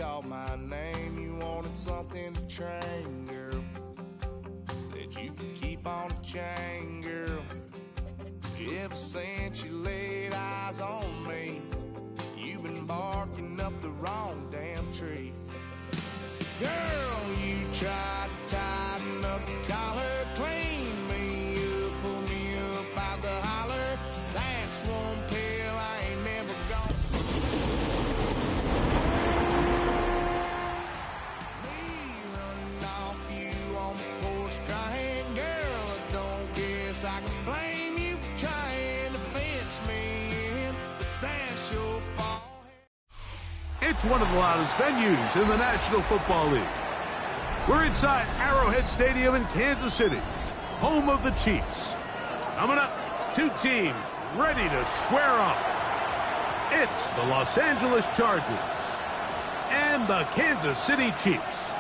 called my name, you wanted something to train, girl, that you could keep on the chain, girl. Ever since you laid eyes on me, you've been barking up the wrong damn tree. Girl, you tried to tighten up the collar, clean me up, pull me up out the holler. That's one pill I ain't never gonna. Me running off you on the porch crying, girl, I don't guess I can blame you for trying to fence me in, but that's your fault. It's one of the loudest venues in the National Football League. We're inside Arrowhead Stadium in Kansas City, home of the Chiefs. Coming up, two teams ready to square off. It's the Los Angeles Chargers and the Kansas City Chiefs.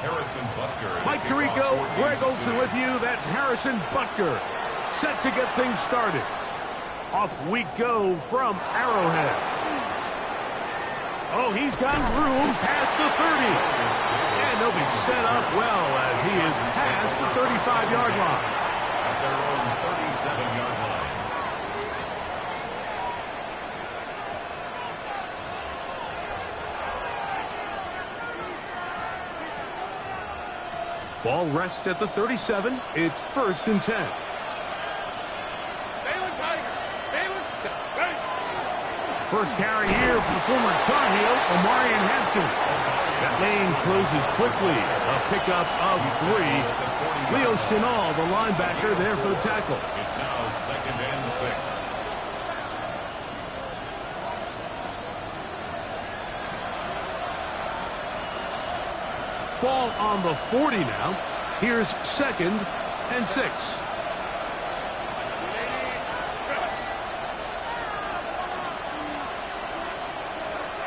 Harrison Butker. Mike Tirico, Greg Olson with you. That's Harrison Butker, set to get things started. Off we go from Arrowhead. Oh, he's got room past the 30. And he'll be set up well as he is past the 35-yard line. At their own 37-yard line. Ball rests at the 37. It's 1st and 10. First carry here for the former Tar Heel, Omarion Hampton. That lane closes quickly. A pickup of 3. Leo Chenal, the linebacker, there for the tackle. It's now 2nd and 6. Ball on the 40 now. Here's 2nd and 6.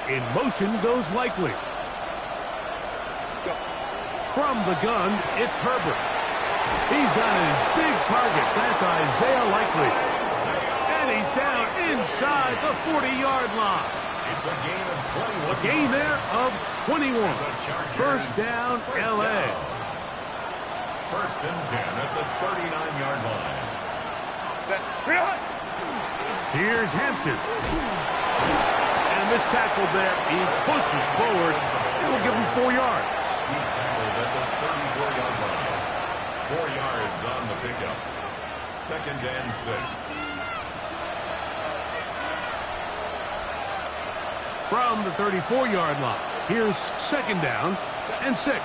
In motion goes Likely. From the gun, it's Herbert. He's got his big target. That's Isaiah Likely. And he's down inside the 40-yard line. It's a gain of 21. A gain there of 21. First down, L.A. 1st and 10 at the 39-yard line. Here's Hampton. And this tackle there, he pushes forward. It will give him 4 yards. He's tackled at the 34-yard line. 4 yards on the pickup. 2nd and 6. From the 34-yard line, here's 2nd down and 6.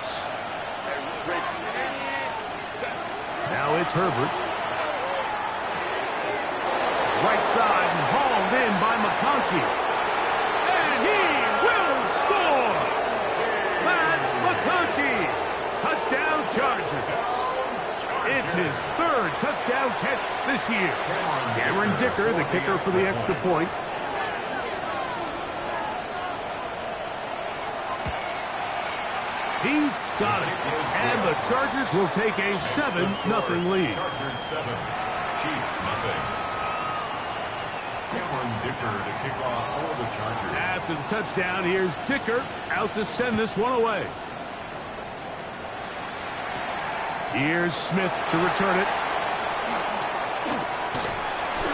Now it's Herbert. Right side and hauled in by McConkey. Touchdown Chargers. It's his 3rd touchdown catch this year. Cameron Dicker, the kicker for the extra point. He's got it. And the Chargers will take a 7-0 lead. Chargers 7, Chiefs 0. Cameron Dicker to kick off for the Chargers. After the touchdown, here's Dicker out to send this one away. Here's Smith to return it.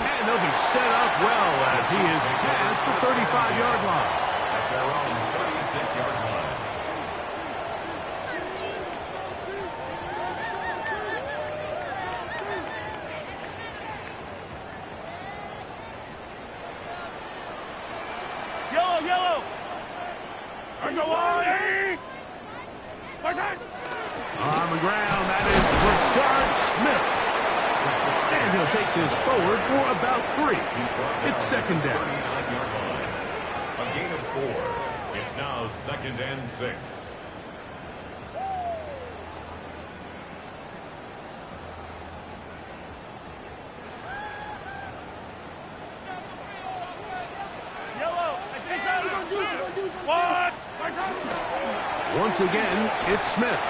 And they'll be set up well as he is past the 35-yard line. At their own 36-yard line. Yellow! On the line! On the ground, that is Rashard Smith. And he'll take this forward for about 3. It's 2nd down. 39-yard line. A gain of 4. It's now 2nd and 6. Once again, it's Smith.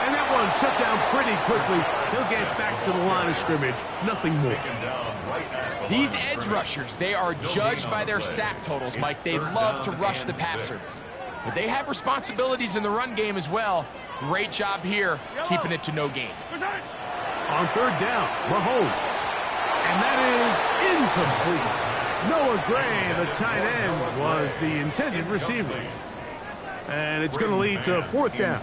And that one shut down pretty quickly. He'll get back to the line of scrimmage. Nothing more. These edge rushers, they are judged by their sack totals, Mike. They love to rush the passer. But they have responsibilities in the run game as well. Great job here, keeping it to no gain. On third down, Mahomes. And that is incomplete. Noah Gray, the tight end, was the intended receiver. And it's going to lead to fourth down.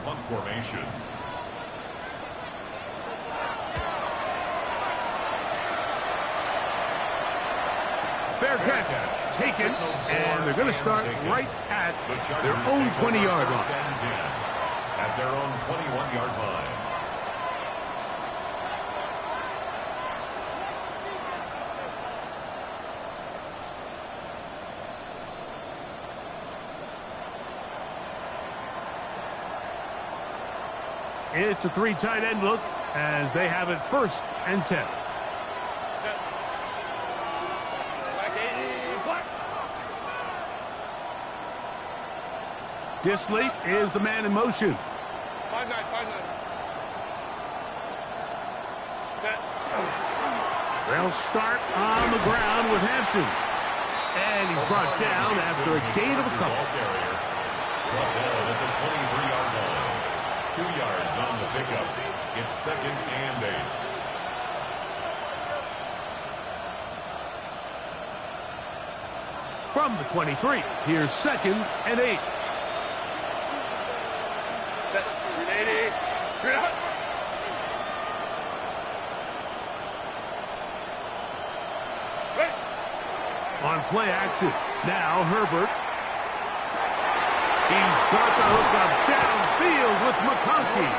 Fair catch, taken, and they're going to start right at their own 20-yard line. At their own 21-yard line. It's a three tight end look as they have it 1st and 10. Disley is the man in motion. 5-9. They'll start on the ground with Hampton. And he's brought down after a gain of a couple. Brought down at the 23-yard line. 2 yards on the pickup. It's 2nd and 8. From the 23, here's 2nd and 8. On play action, now Herbert. He's got the hook up downfield with McConkey.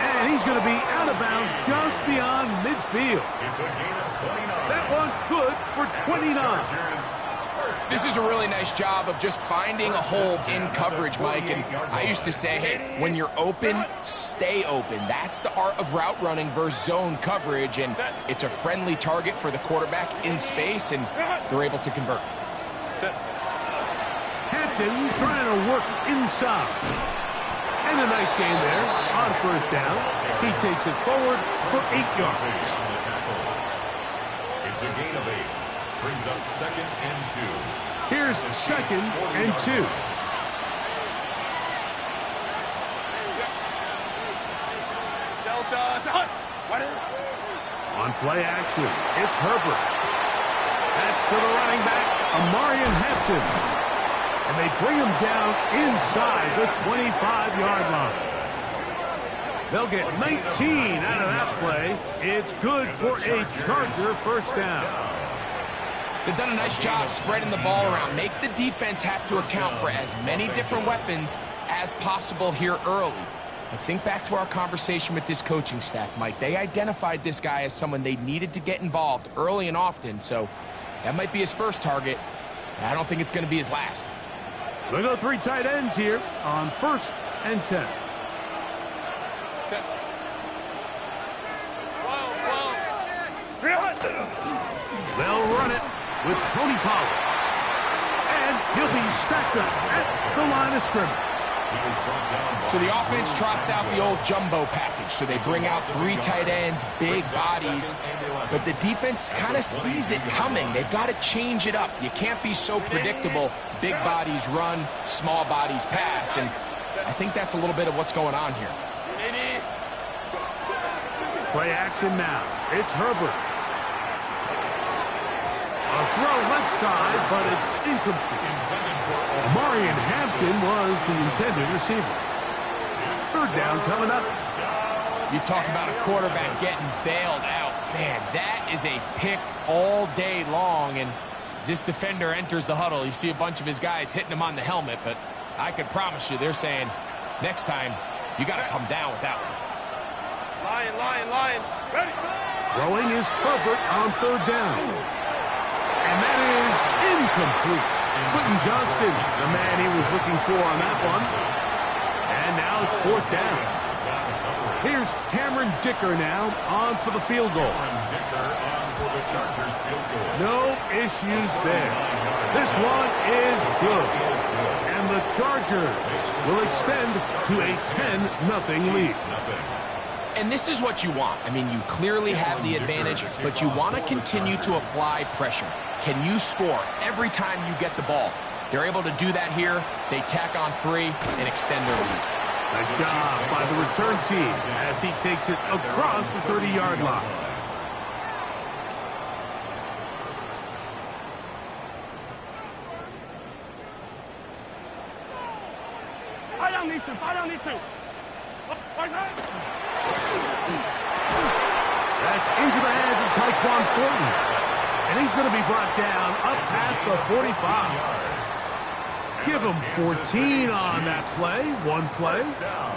And he's going to be out of bounds just beyond midfield. It's a gain of 29. That one good for 29. This is a really nice job of just finding a hole in coverage, Mike. And I used to say, hey, when you're open, stay open. That's the art of route running versus zone coverage. And it's a friendly target for the quarterback in space, and they're able to convert. Hampton trying to work inside. And a nice gain there on 1st down. He takes it forward for 8 yards. It's a gain of 8. Brings up 2nd and 2. Here's 2nd and 2. On play action, it's Herbert. That's to the running back, Amarian Hampton. And they bring him down inside the 25-yard line. They'll get 19 out of that play. It's good for a Charger 1st down. They've done a nice job spreading the ball around. Make the defense have to account for as many different weapons as possible here early. I think back to our conversation with this coaching staff, Mike. They identified this guy as someone they needed to get involved early and often, so that might be his first target. I don't think it's going to be his last. They go 3 tight ends here on 1st and 10. They'll run it with Tony Pollard. And he'll be stacked up at the line of scrimmage. So the offense trots out the old jumbo package. So they bring out 3 tight ends, big bodies. But the defense kind of sees it coming. They've got to change it up. You can't be so predictable. Big bodies run, small bodies pass. And I think that's a little bit of what's going on here. Play action now. It's Herbert. A throw left side, but it's incomplete. Amarian Hampton was the intended receiver. 3rd down coming up. You talk about a quarterback getting bailed out. Man, that is a pick all day long. And as this defender enters the huddle, you see a bunch of his guys hitting him on the helmet. But I can promise you, they're saying, next time, you got to come down with that one. Lion. Ready. Throwing is Herbert on 3rd down. And that is incomplete. Quentin Johnston, the man he was looking for on that one. And now it's 4th down. Here's Cameron Dicker now on for the field goal. No issues there. This one is good. And And the Chargers will extend to a 10-0 lead. And this is what you want. I mean, you clearly have the advantage, but you want to continue to apply pressure. Can you score every time you get the ball? They're able to do that here. They tack on 3 and extend their lead. Nice job by the return team as he takes it across the 30-yard line. Fight on these two. Fight on these two. That's into the hands of Tyquan Thornton. And he's going to be brought down up past the 45. Give him 14 on that play. One play,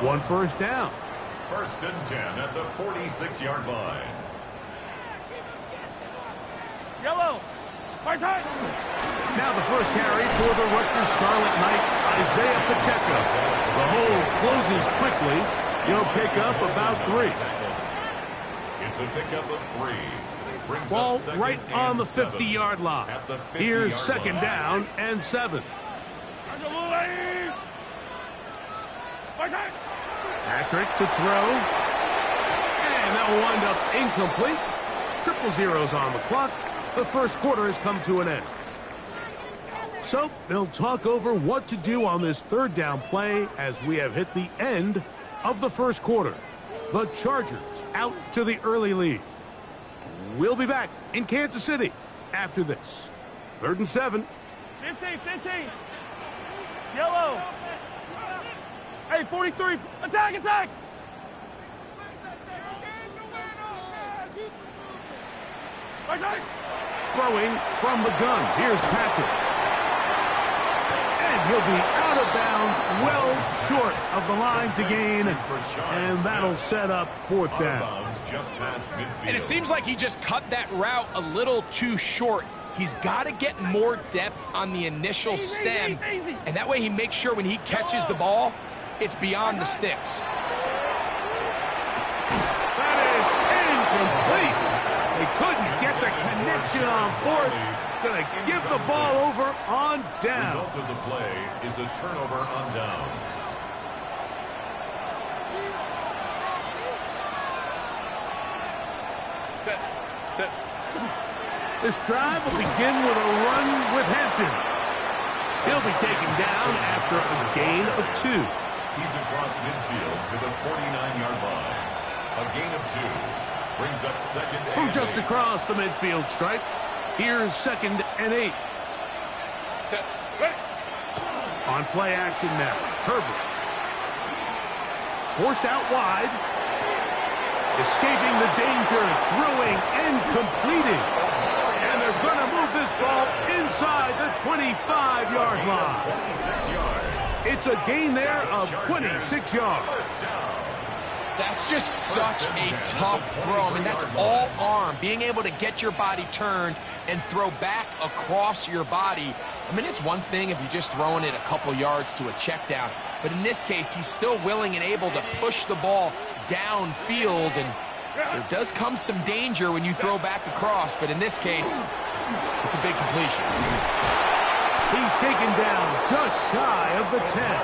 one first down. 1st and 10 at the 46-yard line. Yellow. Fight hard. Now the first carry for the Rutgers Scarlet Knight, Isaiah Pacheco. The hole closes quickly. He'll pick up about 3. It's a pickup of 3. Brings Ball up second right on the 7. 50-yard line. At the 50-yard Here's second line. down and 7. Patrick to throw. And that will wind up incomplete. 0-0s on the clock. The first quarter has come to an end. So they'll talk over what to do on this 3rd down play as we have hit the end of the first quarter. The Chargers out to the early lead. We'll be back in Kansas City after this. 3rd and 7. 15. Yellow. Hey, 43. Attack. Throwing from the gun. Here's Patrick. And he'll be out of bounds, well short of the line to gain. And that'll set up 4th down. Just past midfield. And it seems like he just cut that route a little too short. He's got to get more depth on the initial stem. And that way he makes sure when he catches the ball, it's beyond the sticks. That is incomplete. They couldn't get the connection on 4th. Gonna give the ball over on down. Result of the play is a turnover on downs. This drive will begin with a run with Hampton. He'll be taken down after a gain of 2. He's across midfield to the 49-yard line. A gain of 2 brings up 2nd and From just 8. across the midfield stripe, here's 2nd and 8. On play action now, Herbert. Forced out wide. Escaping the danger, throwing and completing. And they're going to move this ball inside the 25-yard line. 26 yards. It's a gain there of 26 yards. That's just such a tough throw. I mean, that's all arm. Being able to get your body turned and throw back across your body. I mean, it's one thing if you're just throwing it a couple yards to a check down. But in this case, he's still willing and able to push the ball downfield. And there does come some danger when you throw back across. But in this case, it's a big completion. He's taken down just shy of the 10.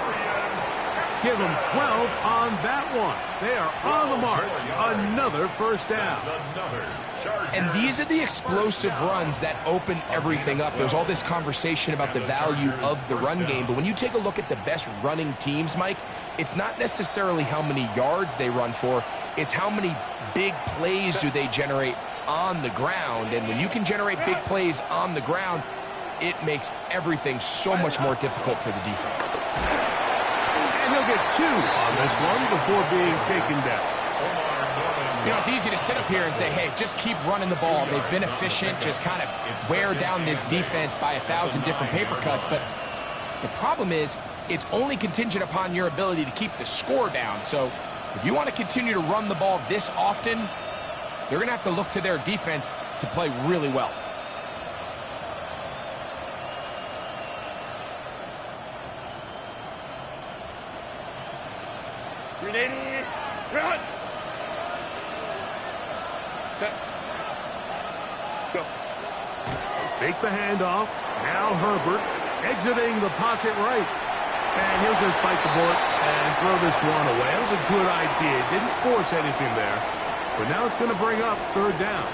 Give him 12 on that one. They are on the march. Another first down. And these are the explosive runs that open everything up. There's all this conversation about the value of the run game, but when you take a look at the best running teams, Mike, it's not necessarily how many yards they run for, it's how many big plays do they generate on the ground. And when you can generate big plays on the ground, it makes everything so much more difficult for the defense. And he'll get 2 on this one before being taken down. You know, it's easy to sit up here and say, hey, just keep running the ball. They've been efficient, just kind of wear down this defense by 1,000 different paper cuts. But the problem is it's only contingent upon your ability to keep the score down. So if you want to continue to run the ball this often, they're going to have to look to their defense to play really well. Run. Go. Fake the handoff. Now Herbert exiting the pocket right. And he'll just bite the bullet and throw this one away. That was a good idea. Didn't force anything there. But now it's going to bring up third down.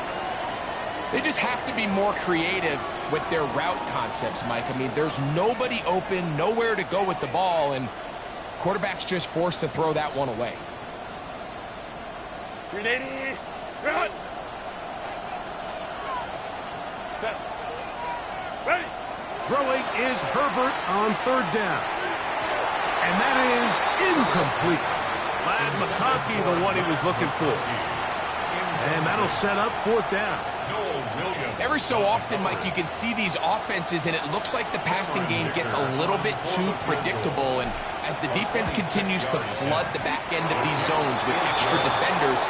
They just have to be more creative with their route concepts, Mike. I mean, there's nobody open, nowhere to go with the ball, and quarterback's just forced to throw that one away. 380, run! Set. Ready! Throwing is Herbert on third down. And that is incomplete. Lad McConkey, the one he was looking for. And that'll set up fourth down. Every so often, Mike, you can see these offenses, and it looks like the passing game gets a little bit too predictable. And as the defense continues to flood the back end of these zones with extra defenders,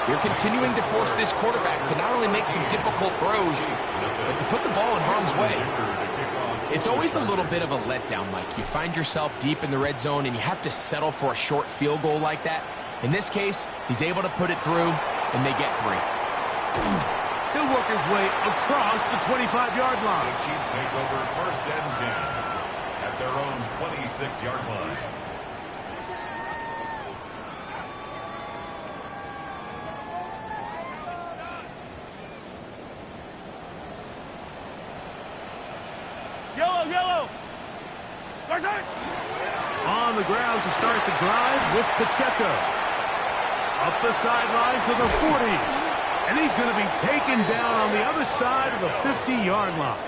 they're continuing to force this quarterback to not only make some difficult throws, but to put the ball in harm's way. It's always a little bit of a letdown, Mike. You find yourself deep in the red zone, and you have to settle for a short field goal like that. In this case, he's able to put it through, and they get 3. He'll work his way across the 25-yard line. The Chiefs take over first and 10 at their own 26-yard line. Yellow! Right side! On the ground to start the drive with Pacheco. Up the sideline to the 40. And he's going to be taken down on the other side of the 50-yard line.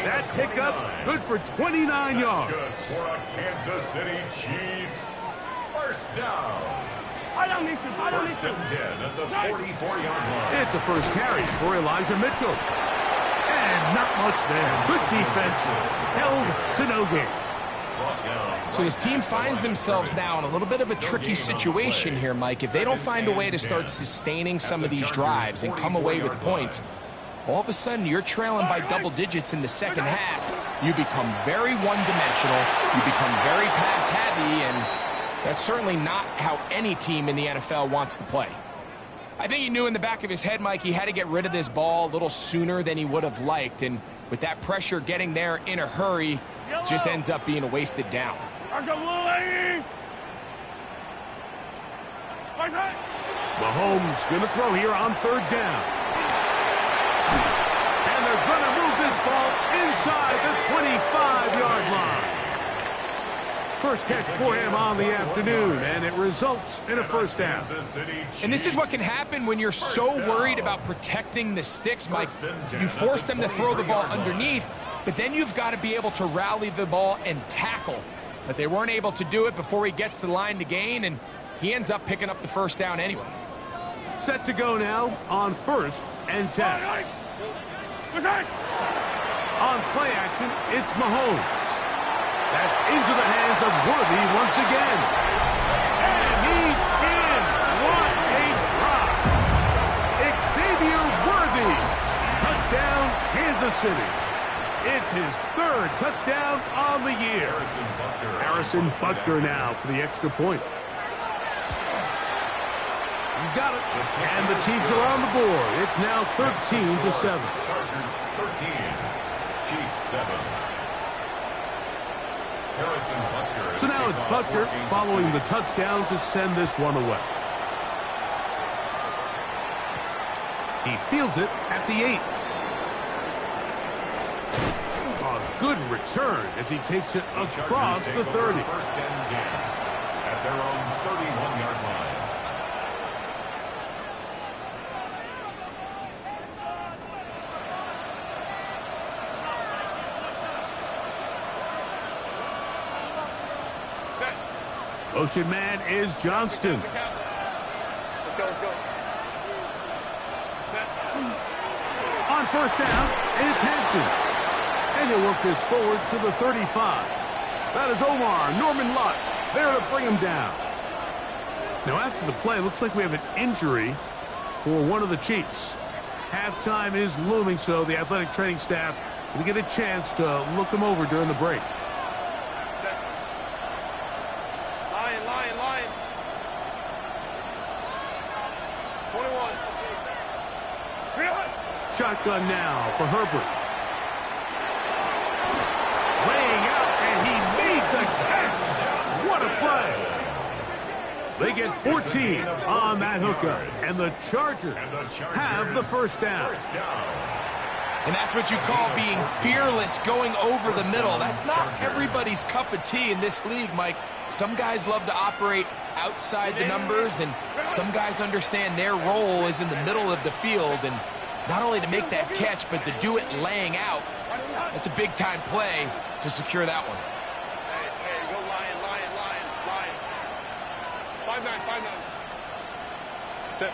That pickup good for 29 yards. Good for a Kansas City Chiefs. First down. First and 10 at the 44-yard line. It's a first carry for Elijah Mitchell. And not much there. Good defense. Held to no gain. So this team finds themselves now in a little bit of a tricky situation here, Mike. If they don't find a way to start sustaining some of these drives and come away with points, all of a sudden you're trailing by double digits in the second half. You become very one-dimensional. You become very pass-heavy, and that's certainly not how any team in the NFL wants to play. I think he knew in the back of his head, Mike, he had to get rid of this ball a little sooner than he would have liked, and with that pressure getting there in a hurry, it just ends up being a wasted down. Mahomes going to throw here on third down. And they're going to move this ball inside the 25-yard line. First catch for him on the afternoon, and it results in a first down. And this is what can happen when you're so worried about protecting the sticks, Mike. You force them to throw the ball underneath, but then you've got to be able to rally the ball and tackle. But they weren't able to do it before he gets the line to gain, and he ends up picking up the first down anyway. Set to go now on first and 10. On play action, it's Mahomes. That's into the hands of Worthy once again. And he's in. What a drop. Xavier Worthy. Touchdown, Kansas City. It's his third touchdown on the year. Harrison Butker now for the extra point. He's got it. And the Chiefs are on the board. It's now 13-7. Chargers 13, Chiefs 7. Harrison Butker. So now it's Butker following the touchdown to send this one away. He fields it at the 8. A good return as he takes it across the 30. First and 10 at their own 31-yard line. Motion man is Johnston. Let's go. On first down, it's Hampton. And he'll work this forward to the 35. That is Omar Norman Lott there to bring him down. Now after the play, looks like we have an injury for one of the Chiefs. Halftime is looming, so the athletic training staff will get a chance to look him over during the break. Lion. 21. Shotgun now for Herbert. Laying out, and he made the get 14 on that hookup. And the Chargers have the first down. And that's what you call being fearless, going over the middle. That's not everybody's cup of tea in this league, Mike. Some guys love to operate outside the numbers, and some guys understand their role is in the middle of the field. And not only to make that catch, but to do it laying out. That's a big-time play to secure that one. Hey, go Lion. 5-9. Sit.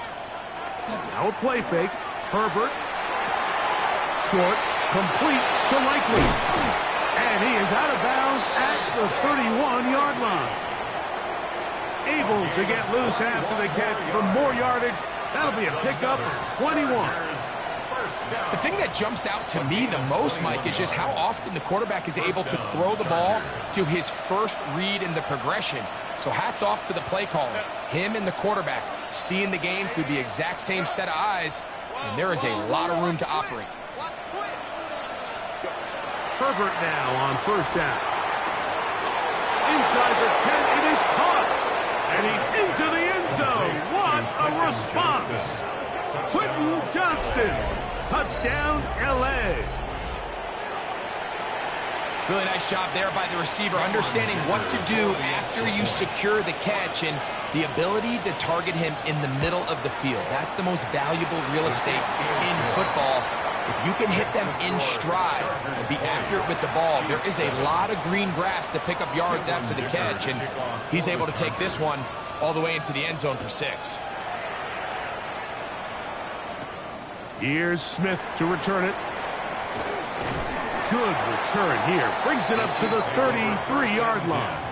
Now a play fake. Herbert. Short. Complete to Likely. And he is out of bounds at the 31-yard line. Able to get loose after the catch for more yardage. That'll be a pickup of 21. The thing that jumps out to me the most, Mike, is just how often the quarterback is able to throw the ball to his first read in the progression. So hats off to the play caller. Him and the quarterback seeing the game through the exact same set of eyes, and there is a lot of room to operate. Herbert now on first down. Inside the 10, it is caught. And he's into the end zone. What a response. Quentin Johnston. Touchdown, L.A. Really nice job there by the receiver, understanding what to do after you secure the catch and the ability to target him in the middle of the field. That's the most valuable real estate in football. If you can hit them in stride and be accurate with the ball, there is a lot of green grass to pick up yards after the catch, and he's able to take this one all the way into the end zone for 6. Here's Smith to return it. Good return here. Brings it up to the 33-yard line.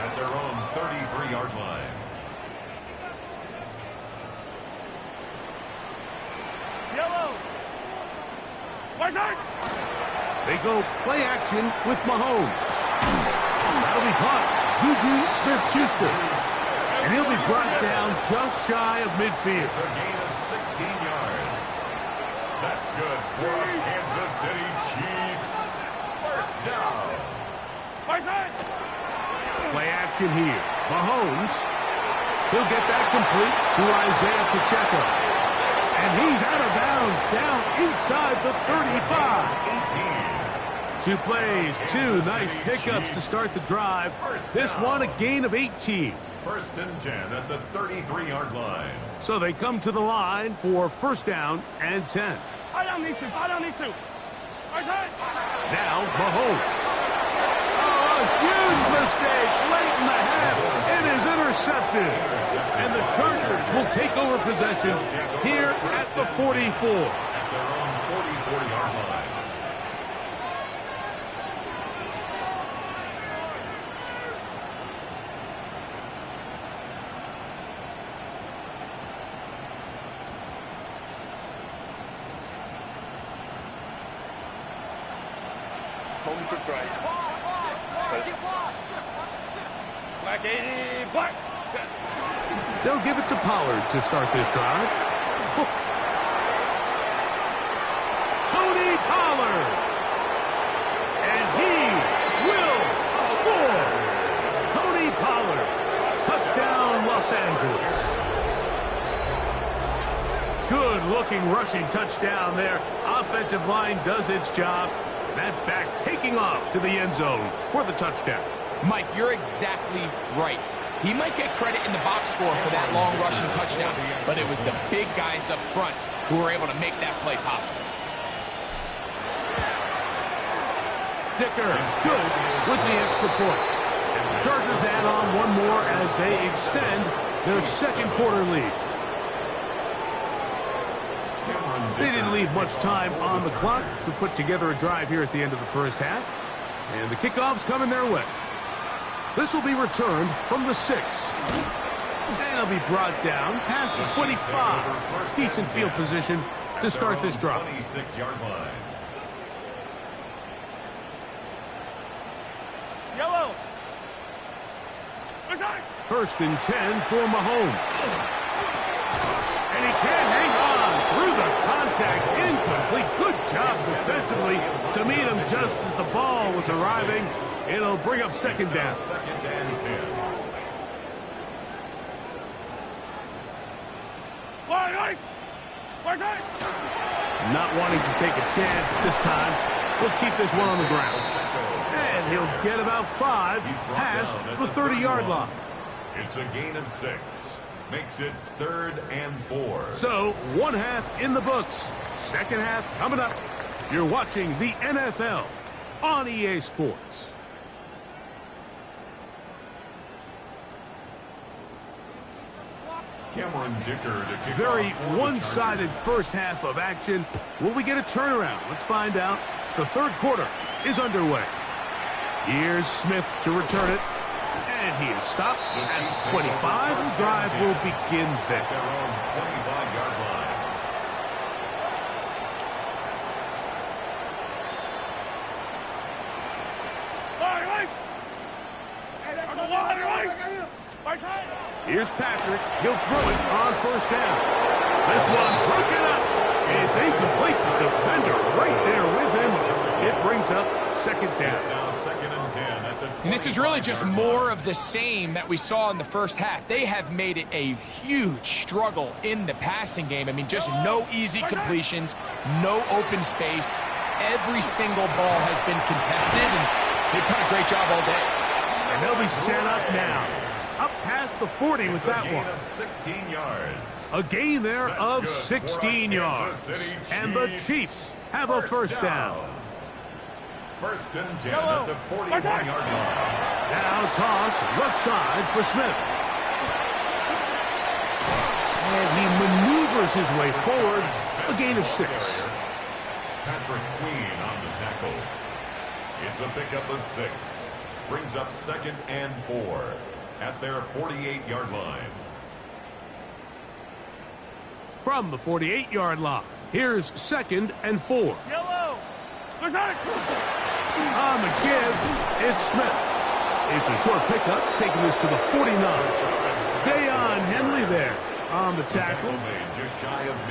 At their own 33-yard line. Yellow. Right side. They go play action with Mahomes. That'll be caught. Juju Smith-Schuster. And he'll be brought down just shy of midfield. It's a gain of 16 yards. That's good for the Kansas City Chiefs. First down. Right side. Play action here. Mahomes. He'll get that complete to Isaiah Pacheco. And he's out of bounds down inside the 35. 2 plays, 2 nice pickups to start the drive. This one a gain of 18. First and 10 at the 33-yard line. So they come to the line for first down and 10. I don't need to. Right side. Now Mahomes. Oh, a huge mistake late in the half. It is intercepted. And the Chargers will take over possession here at the 44. At their own 44-yard line. Home to try. Black 80. Black. Set. They'll give it to Pollard to start this drive. Tony Pollard. And he will score. Tony Pollard. Touchdown, Los Angeles. Good-looking rushing touchdown there. Offensive line does its job. That back taking off to the end zone for the touchdown. Mike, you're exactly right. He might get credit in the box score for that long rushing touchdown, but it was the big guys up front who were able to make that play possible. Dicker good with the extra point. And the Chargers add on one more as they extend their second quarter lead. They didn't leave much time on the clock to put together a drive here at the end of the first half. And the kickoff's coming their way. This will be returned from the 6. And it'll be brought down past the 25. Decent field position to start this drive. 26-yard line. Yellow. Right side. First and 10 for Mahomes. And he can't hang on through the contact. Incomplete. Good job defensively to meet him just as the ball was arriving. It'll bring up second down. Second and 10. Not wanting to take a chance this time. He'll keep this one on the ground. And he'll get about 5 past the 30-yard line. It's a gain of 6. Makes it 3rd and 4. So, one half in the books. Second half coming up. You're watching the NFL on EA Sports. Cameron Dicker to kick Very off one-sided first half of action. Will we get a turnaround? Let's find out. The third quarter is underway. Here's Smith to return it. And he is stopped at 25. The drive will begin there. Their own 25-yard line. Here's Patrick. He'll throw it on first down. This one broken up. It's incomplete. Defender right there with him. It brings up second down. It's now 2nd and 10 at the 25. And this is really just more of the same that we saw in the first half. They have made it a huge struggle in the passing game. I mean, just no easy completions, no open space. Every single ball has been contested, and they've done a great job all day. And they'll be set up now. Up past the 40 with that one. Of 16 yards. A gain there of 16 yards. And the Chiefs have a first down. 1st and 10 at the 41-yard line. Now toss left side for Smith. And he maneuvers his way forward. A gain of 6. Patrick Queen on the tackle. It's a pickup of 6. Brings up 2nd and 4 at their 48-yard line. From the 48-yard line, here's 2nd and 4. Yellow. On the give, it's Smith. It's a short pickup, taking this to the 49. Dayon Henley there on the tackle.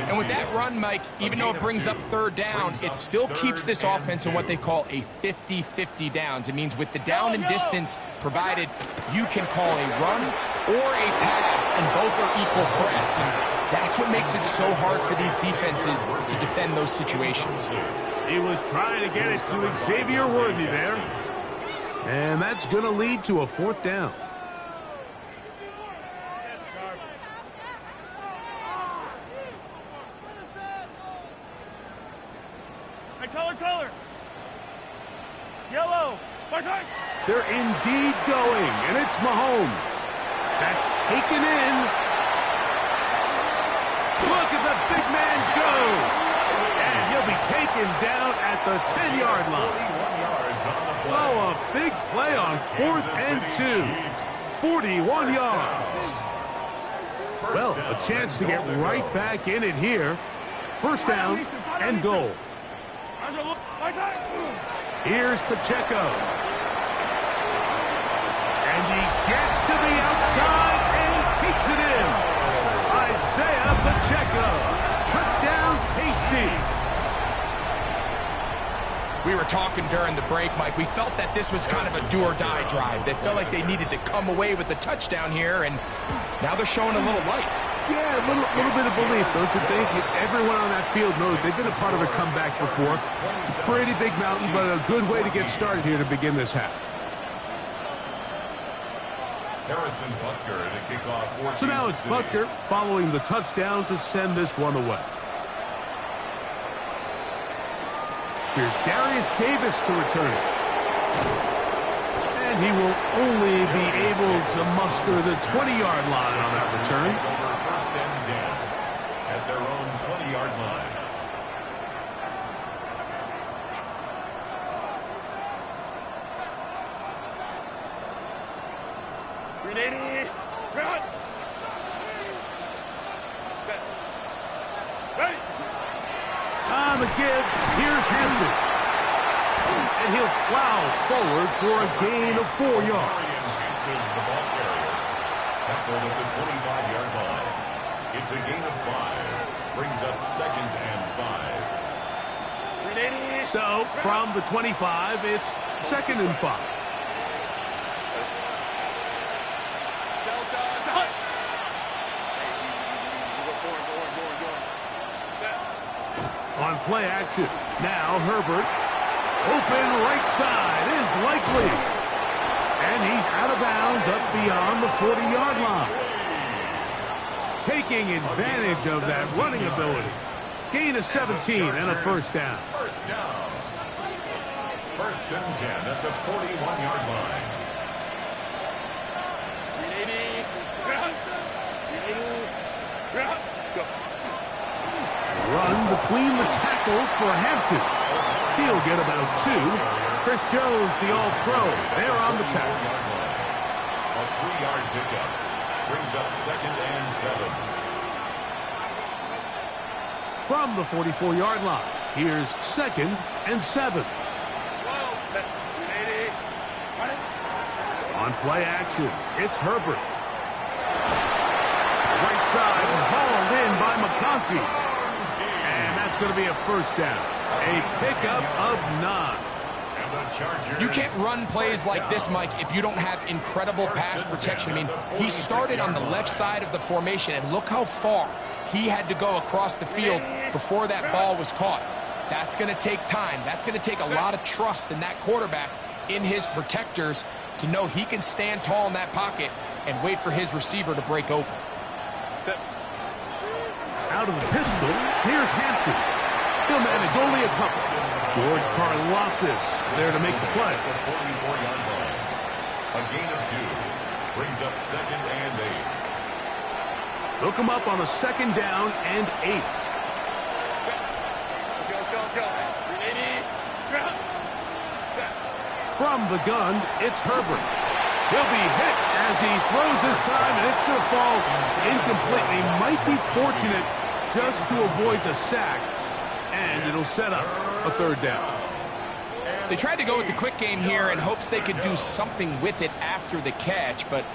And with that run, Mike, even though it brings up 3rd down, it still keeps this offense in what they call a 50-50 downs. It means with the down and distance provided, you can call a run or a pass, and both are equal threats. And that's what makes it so hard for these defenses to defend those situations. He was trying to get it to Xavier Worthy there. And that's going to lead to a 4th down. Color. Yellow. They're indeed going, and it's Mahomes. That's taken in. Look at the big man go. And he'll be taken down at the 10-yard line. Oh, a big play on 4th and 2. 41 yards. Well, a chance to get right back in it here. First down and goal. Here's Pacheco. And he gets to the outside and takes it in. Isaiah Pacheco. Touchdown, KC. We were talking during the break, Mike. We felt that this was kind of a do-or-die drive. They felt like they needed to come away with the touchdown here, and now they're showing a little life. Yeah, a little bit of belief, don't you think? Everyone on that field knows they've been a part of a comeback before. It's a pretty big mountain, but a good way to get started here to begin this half. Harrison Butker to kick off. So now it's Butker following the touchdown to send this one away. Here's Darius Davis to return it. And he will only be able to muster the 20-yard line on that return. First and 10 at their own 20-yard line. Ready. Run. Ready. On the give, here's Hampton. And he'll plow forward for a gain of 4 yards. The ball carrier. Tackled at the 25-yard line. It's a gain of 5. Brings up 2nd and 5. Ready. So, from the 25, it's 2nd and 5. play action. Now Herbert. Open right side is likely. And he's out of bounds up beyond the 40-yard line. Taking advantage of that running ability. Gain of 17 and a first down. First down. First and 10 at the 41-yard line. Run between the tackles for Hampton. He'll get about 2. Chris Jones, the All-Pro, there on the tackle. A 3-yard pickup brings up second and 7. From the 44-yard line, here's second and 7. On play action, it's Herbert. Right side hauled in by McConkey. And that's going to be a first down. A pickup of 9. You can't run plays like this, Mike, if you don't have incredible pass protection. I mean, he started on the left side of the formation, and look how far he had to go across the field before that ball was caught. That's going to take time. That's going to take a lot of trust in that quarterback, in his protectors, to know he can stand tall in that pocket and wait for his receiver to break open. Out of the pistol, here's Hampton. He'll manage only a couple. George Karlaftis there to make the play. The 44-yard line. A gain of 2 brings up second and 8. Hook him up on a second down and 8. From the gun, it's Herbert. He'll be hit as he throws this time, and it's going to fall incomplete. He might be fortunate just to avoid the sack, and it'll set up a third down. They tried to go with the quick game here in hopes they could do something with it after the catch, but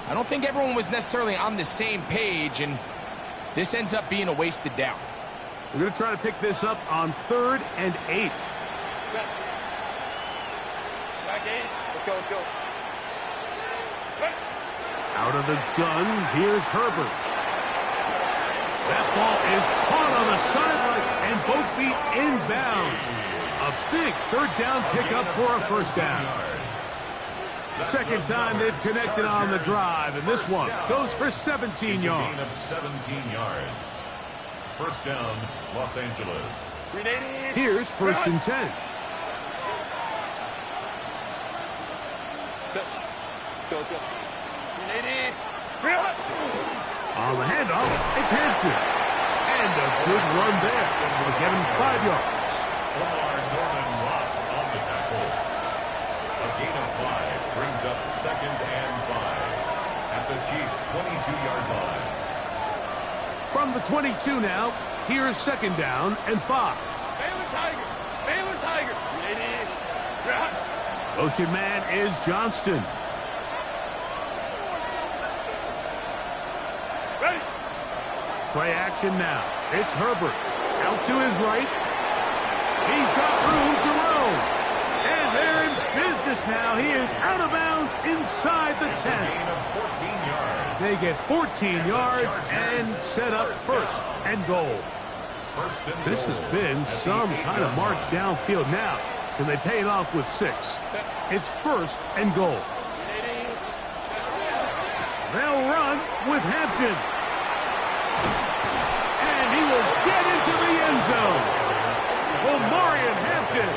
I don't think everyone was necessarily on the same page, and this ends up being a wasted down. We're going to try to pick this up on 3rd and 8. Let's go. Out of the gun, here's Herbert. That ball is caught on the sideline, and both feet inbounds. A big third down pickup for a first down. Second time they've connected on the drive, and this one goes for 17 yards. Gain of 17 yards. First down, Los Angeles. Here's 1st and 10. On the handoff, it's Hampton. And a good run there. Will give him 5 yards. Omar Norman Watt on the tackle. A gain of 5 brings up second and 5 at the Chiefs' 22-yard line. From the 22 now, here's second down and 5. Baylor Tiger. Motion man is Johnston. Ready. Play action now. It's Herbert. Out to his right. He's got room to roam. And they're in business now. He is out of bounds inside the 10. Gain of 14 yards. They get 14 yards and set up first and goal. First and This goal has been at the some kind of 8-yard march line. downfield now. Can they pay it off with 6? It's first and goal. They'll run with Hampton. And he will get into the end zone. Omarion Hampton.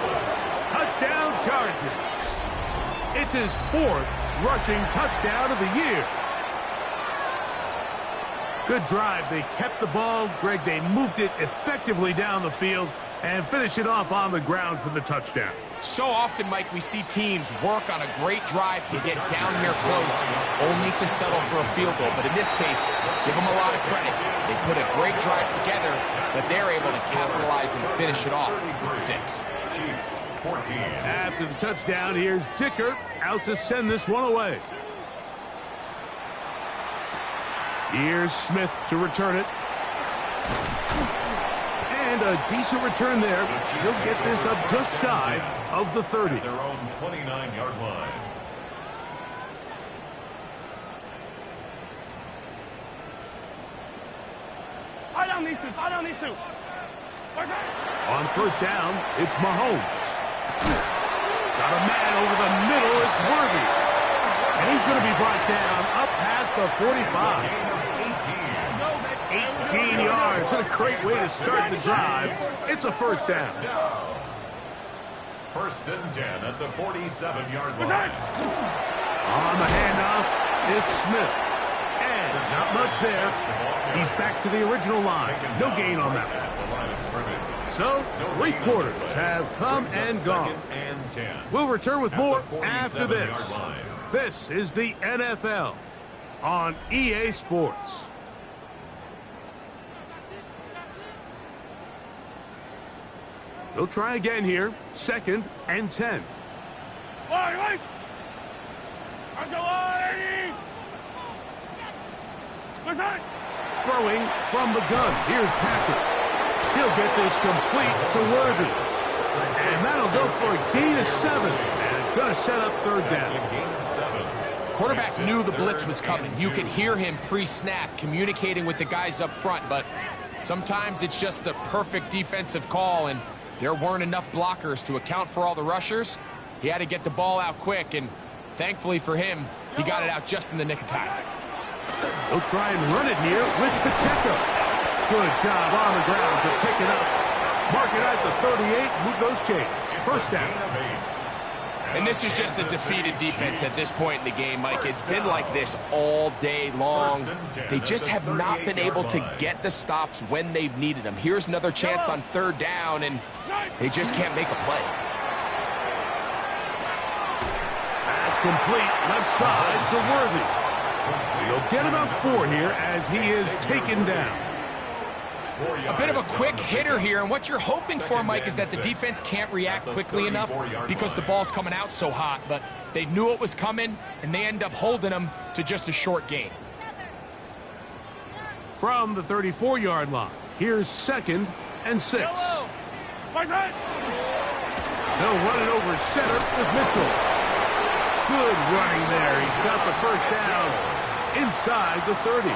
Touchdown Chargers. It's his 4th rushing touchdown of the year. Good drive. They kept the ball. Greg, they moved it effectively down the field and finish it off on the ground for the touchdown. So often, Mike, we see teams work on a great drive to get down here close, only to settle for a field goal. But in this case, give them a lot of credit. They put a great drive together, but they're able to capitalize and finish it off with 6. Chiefs 14. After the touchdown, here's Dicker out to send this one away. Here's Smith to return it. And a decent return there. He'll get this up just shy of the 30. Their own 29-yard line. Fire down these two. On first down, it's Mahomes. Got a man over the middle. It's Worthy. And he's going to be brought down up past the 45. 18 yards. What a great way to start the drive. It's a first down. First and 10 at the 47-yard line. On the handoff, it's Smith. And not much there. He's back to the original line. No gain on that one. So, 3 quarters have come and gone. We'll return with more after this. This is the NFL on EA Sports. They'll try again here. 2nd and 10. Throwing from the gun. Here's Patrick. He'll get this complete to Worthy. And that'll go for a gain of 7. And it's going to set up 3rd down. Quarterback knew the blitz was coming. You could hear him pre-snap communicating with the guys up front, but sometimes it's just the perfect defensive call, and there weren't enough blockers to account for all the rushers. He had to get the ball out quick, and thankfully for him, he got it out just in the nick of time. He'll try and run it here with Pacheco. Good job on the ground to pick it up. Mark it at the 38, move those chains. First down. And this is just a defeated defense at this point in the game, Mike. It's been like this all day long. They just have not been able to get the stops when they've needed them. Here's another chance on 3rd down, and they just can't make a play. That's complete left side to Worthy. He'll get about 4 here as he is taken down. A bit of a quick hitter here, and what you're hoping for, Mike, is that the defense can't react quickly enough because the ball's coming out so hot, but they knew it was coming, and they end up holding them to just a short gain. From the 34-yard line, here's 2nd and 6. They'll run it over center with Mitchell. Good running there. He's got the first down inside the 30.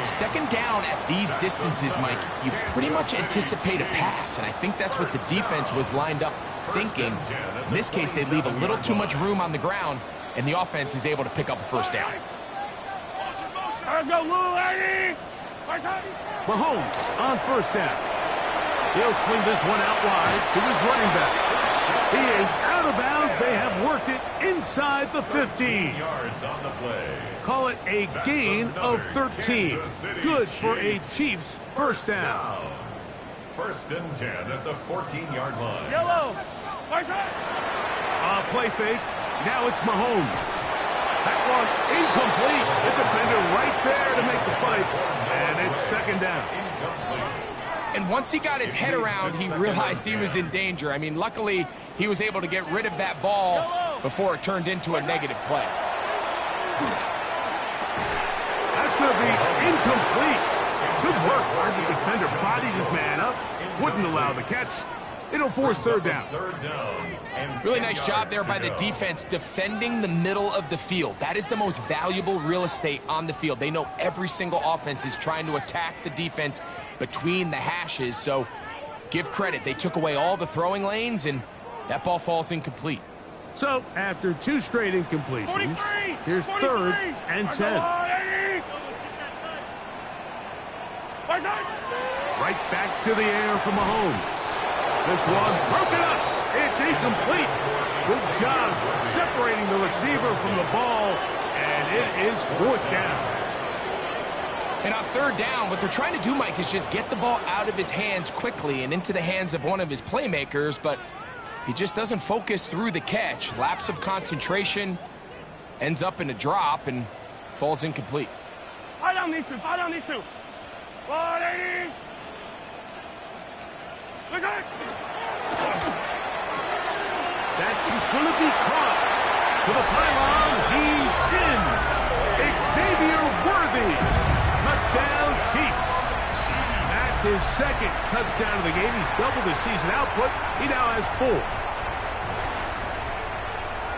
2nd down at these distances, Mike, you pretty much anticipate a pass, and I think that's what the defense was lined up thinking. In this case, they leave a little too much room on the ground, and the offense is able to pick up a first down. Mahomes on first down. He'll swing this one out wide to his running back. He is out of bounds. They have worked it inside the 15. Yards on the play. Call it a gain of 13. Good for a Chiefs first down. First and 10 at the 14-yard line. Yellow. Play fake. Now it's Mahomes. That one incomplete. The defender right there to make the fight. And it's 2nd down. Incomplete. And once he got his head around, he realized he was in danger. I mean, luckily, he was able to get rid of that ball before it turned into a negative play. That's going to be incomplete. Good work by the defender. Bodied his man up. Wouldn't allow the catch. It'll force 3rd down. Really nice job there by the defense defending the middle of the field. That is the most valuable real estate on the field. They know every single offense is trying to attack the defense between the hashes, so give credit. They took away all the throwing lanes, and that ball falls incomplete. So, after 2 straight incompletions, here's 3rd and 10. Right back to the air for Mahomes. This one broken up. It's incomplete. Good job separating the receiver from the ball, and it is 4th down. And on 3rd down, what they're trying to do, Mike, is just get the ball out of his hands quickly and into the hands of one of his playmakers, but he just doesn't focus through the catch. Lapse of concentration, ends up in a drop, and falls incomplete. Fire down these two. 180. That's going to be caught. To the pylon, he's in. Xavier Worthy. Touchdown, Chiefs. That's his 2nd touchdown of the game. He's doubled his season output. He now has 4.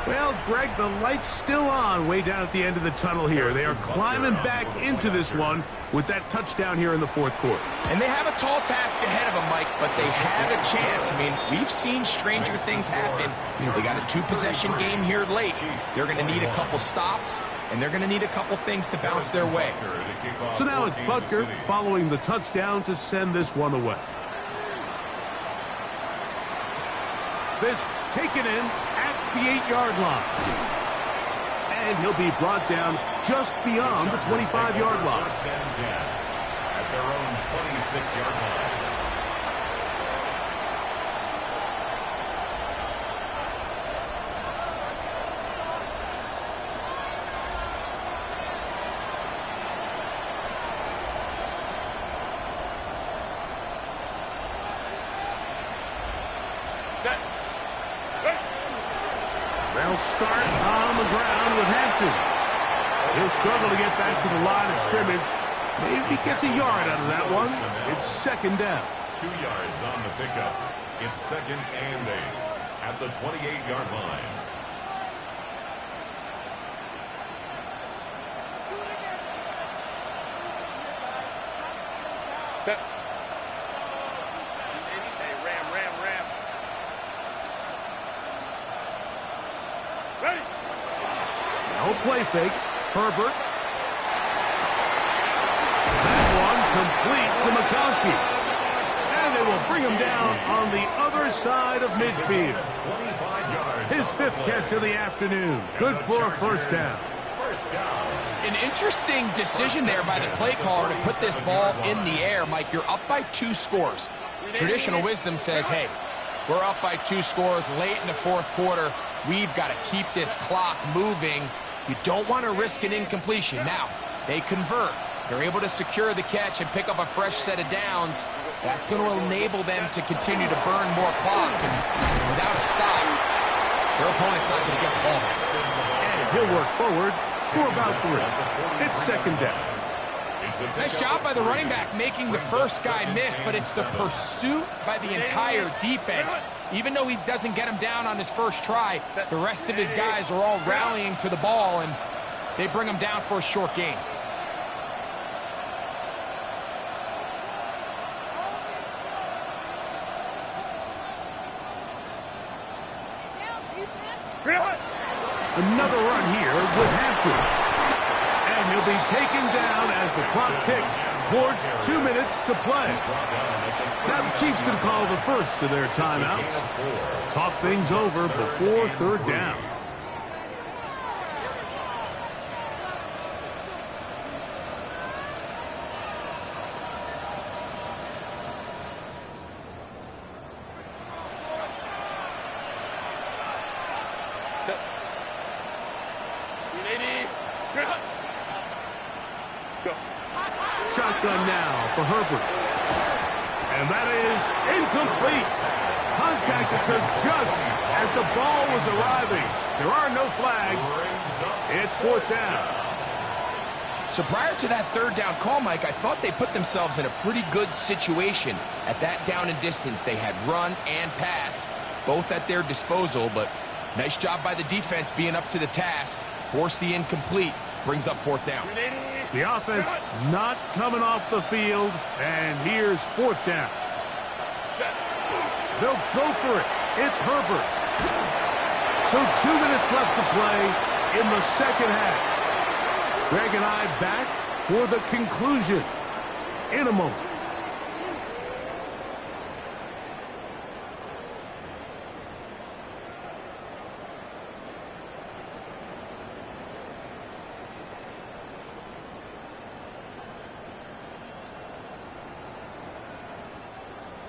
Well, Greg, the light's still on way down at the end of the tunnel here. They are climbing back into this one with that touchdown here in the fourth quarter. And they have a tall task ahead of them, Mike, but they have a chance. I mean, we've seen stranger things happen. They got a two-possession game here late. They're going to need a couple stops, and they're going to need a couple things to bounce their way. So now it's Butker following the touchdown to send this one away. This taken in at the 8-yard line. And he'll be brought down just beyond the 25-yard line. First and 10 at their own 26-yard line. They'll start on the ground with Hampton. He'll struggle to get back to the line of scrimmage. Maybe he gets a yard out of that one. It's second down. 2 yards on the pickup. It's second and 8 at the 28-yard line. Set. Hey, ram. Ready. No play fake. Herbert. That one complete to McConkey. And they will bring him down on the other side of midfield. 25 yards. His fifth catch of the afternoon. Good for a first down. First down. An interesting decision there by the play caller to put this ball in the air. Mike, you're up by 2 scores. Traditional wisdom says, hey, we're up by 2 scores late in the fourth quarter. We've got to keep this clock moving. You don't want to risk an incompletion. Now, they convert. They're able to secure the catch and pick up a fresh set of downs. That's going to enable them to continue to burn more clock. And without a stop, their opponent's not going to get the ball back. And he'll work forward for about 3. It's second down. Nice job by the running back making the first guy miss, but it's the pursuit by the entire defense. Even though he doesn't get him down on his first try, the rest of his guys are all rallying to the ball, and they bring him down for a short gain. Another run here with Hampton. And he'll be taken down as the clock ticks towards 2 minutes to play. Now the Chiefs can call the first of their timeouts. Talk things over before third down. Shotgun now for Herbert. And that is incomplete. Contact occurred just as the ball was arriving. There are no flags. It's fourth down. So prior to that third down call, Mike, I thought they put themselves in a pretty good situation. At that down and distance, they had run and pass, both at their disposal, but nice job by the defense being up to the task. Force the incomplete, brings up fourth down. The offense not coming off the field, and here's fourth down. They'll go for it. It's Herbert. So 2 minutes left to play in the second half. Greg and I back for the conclusion in a moment.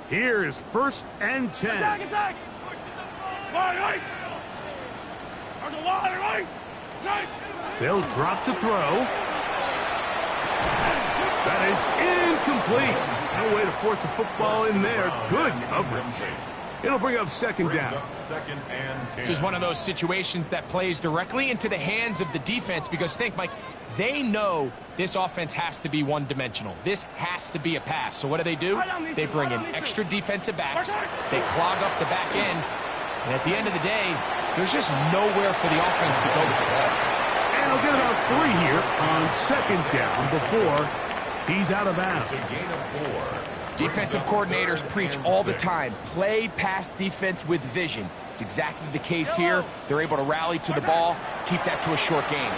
Here is first and 10. Attack! Line right! On the line right! Right! They'll drop to throw. That is incomplete. No way to force the football in there. Good coverage. It'll bring up second down. Second and 10. This is one of those situations that plays directly into the hands of the defense because think, Mike, they know this offense has to be one-dimensional. This has to be a pass. So what do? They bring in extra defensive backs. They clog up the back end. And at the end of the day, There's just nowhere for the offense to go with the ball. And he'll get about 3 here on 2nd down before he's out of bounds. It's a gain of 4. Defensive coordinators preach all the time, play pass defense with vision. It's exactly the case here. They're able to rally to the ball, keep that to a short game.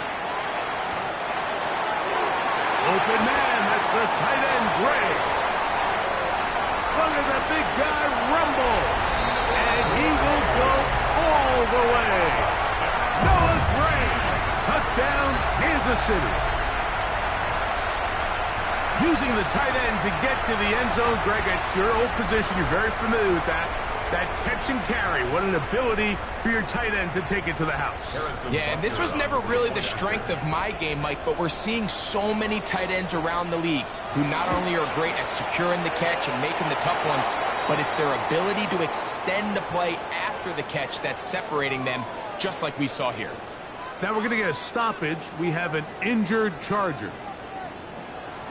Open man, that's the tight end, Gray. Look at that big guy rumble. And he will go all the way. Noah Gray, touchdown, Kansas City. Using the tight end to get to the end zone, Greg, it's your old position. You're very familiar with that. That catch and carry. What an ability for your tight end to take it to the house. Yeah, and this was never really the strength of my game, Mike, but we're seeing so many tight ends around the league who not only are great at securing the catch and making the tough ones, but it's their ability to extend the play after the catch that's separating them, just like we saw here. Now we're going to get a stoppage. We have an injured Charger.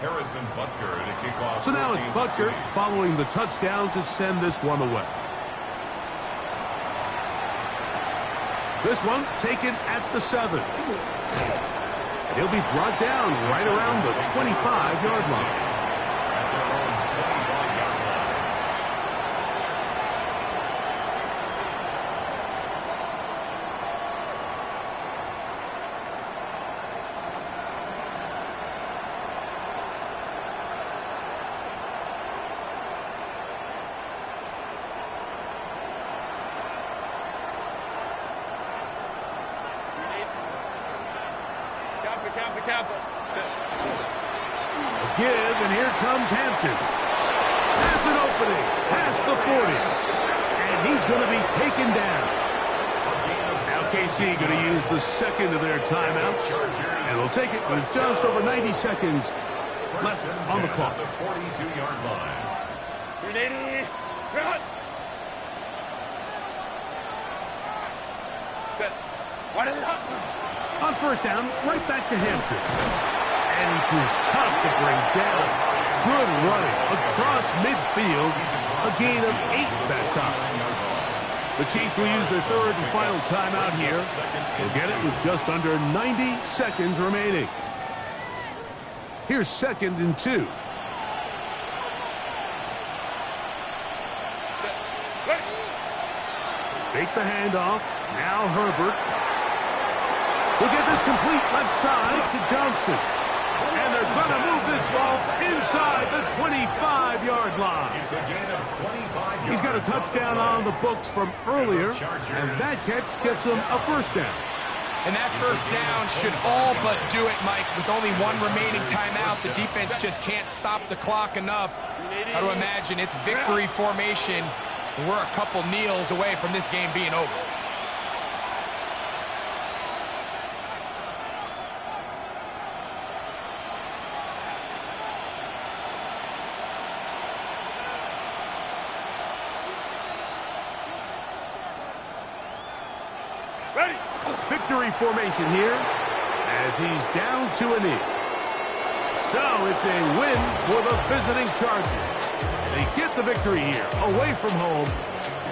Harrison Butker to kick off. So now it's Butker following the touchdown to send this one away. This one taken at the 7. And he'll be brought down right around the 25-yard line. At their own 25-yard line. A give, and here comes Hampton. Has an opening, past the 40. And he's going to be taken down. Now KC going to use the second of their timeouts. And they'll take it with just over 90 seconds left on the clock. The 42-yard line. 380. Run. Set. What is it? On first down, right back to Hampton. And he was tough to bring down. Good running across midfield. A gain of 8 that time. The Chiefs will use their third and final timeout here. They'll get it with just under 90 seconds remaining. Here's 2nd and 2. Fake the handoff. Now Herbert. We'll get this complete left side to Johnston. And they're going to move this ball inside the 25-yard line. It's a gain of 25 yards. He's got a touchdown on the books from earlier, and that catch gets him a first down. And that first down should all but do it, Mike. With only one remaining timeout, the defense just can't stop the clock enough. How to imagine it's victory formation, and we're a couple kneels away from this game being over. Ready. Victory formation here as he's down to a knee. So it's a win for the visiting Chargers. They get the victory here away from home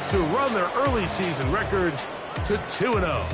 to run their early season record to 2-0.